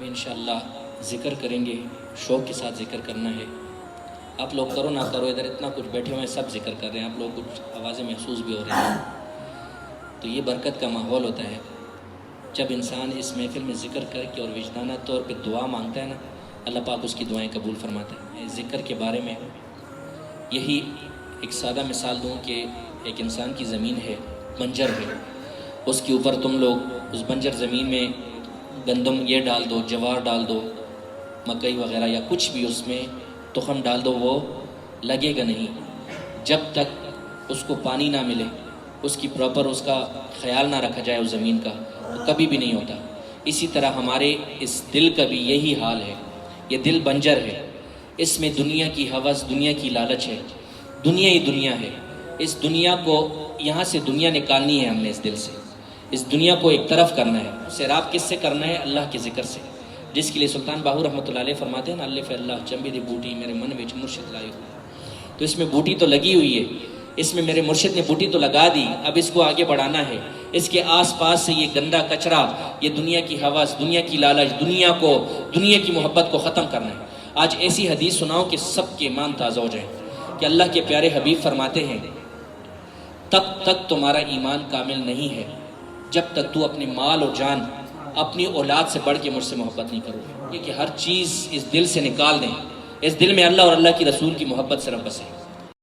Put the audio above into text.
ابھی انشاءاللہ ذکر کریں گے، شوق کے ساتھ ذکر کرنا ہے۔ آپ لوگ کرو نہ کرو، ادھر اتنا کچھ بیٹھے ہوئے ہیں، سب ذکر کر رہے ہیں، آپ لوگ کچھ آوازیں محسوس بھی ہو رہی ہیں، تو یہ برکت کا ماحول ہوتا ہے جب انسان اس محفل میں ذکر کر کے اور وجدانہ طور پہ دعا مانگتا ہے نا، اللہ پاک اس کی دعائیں قبول فرماتا ہے۔ ذکر کے بارے میں یہی ایک سادہ مثال دوں کہ ایک انسان کی زمین ہے، بنجر ہے، اس کے اوپر تم لوگ اس بنجر زمین میں گندم یہ ڈال دو، جوار ڈال دو، مکئی وغیرہ یا کچھ بھی اس میں تخم ڈال دو، وہ لگے گا نہیں جب تک اس کو پانی نہ ملے، اس کی پراپر اس کا خیال نہ رکھا جائے اس زمین کا، تو کبھی بھی نہیں ہوتا۔ اسی طرح ہمارے اس دل کا بھی یہی حال ہے، یہ دل بنجر ہے، اس میں دنیا کی ہوس، دنیا کی لالچ ہے، دنیا ہی دنیا ہے۔ اس دنیا کو یہاں سے دنیا نکالنی ہے، ہم نے اس دل سے اس دنیا کو ایک طرف کرنا ہے۔ سیراب کس سے کرنا ہے؟ اللہ کے ذکر سے، جس کے لیے سلطان باہو رحمۃ اللہ علیہ فرماتے ہیں نا، اللہ فی اللہ چمبی دی بوٹی میرے من وچ مرشد لائے ہو۔ تو اس میں بوٹی تو لگی ہوئی ہے، اس میں میرے مرشد نے بوٹی تو لگا دی، اب اس کو آگے بڑھانا ہے۔ اس کے آس پاس سے یہ گندا کچرا، یہ دنیا کی ہوس، دنیا کی لالچ، دنیا کی محبت کو ختم کرنا ہے۔ آج ایسی حدیث سناؤ کہ سب کے ایمان تازہ ہو جائیں کہ اللہ کے پیارے حبیب فرماتے ہیں، تب تک تمہارا ایمان کامل نہیں ہے جب تک تو اپنے مال اور جان، اپنی اولاد سے بڑھ کے مجھ سے محبت نہیں کرو گے، کہ ہر چیز اس دل سے نکال دیں، اس دل میں اللہ اور اللہ کی رسول کی محبت صرف بسے۔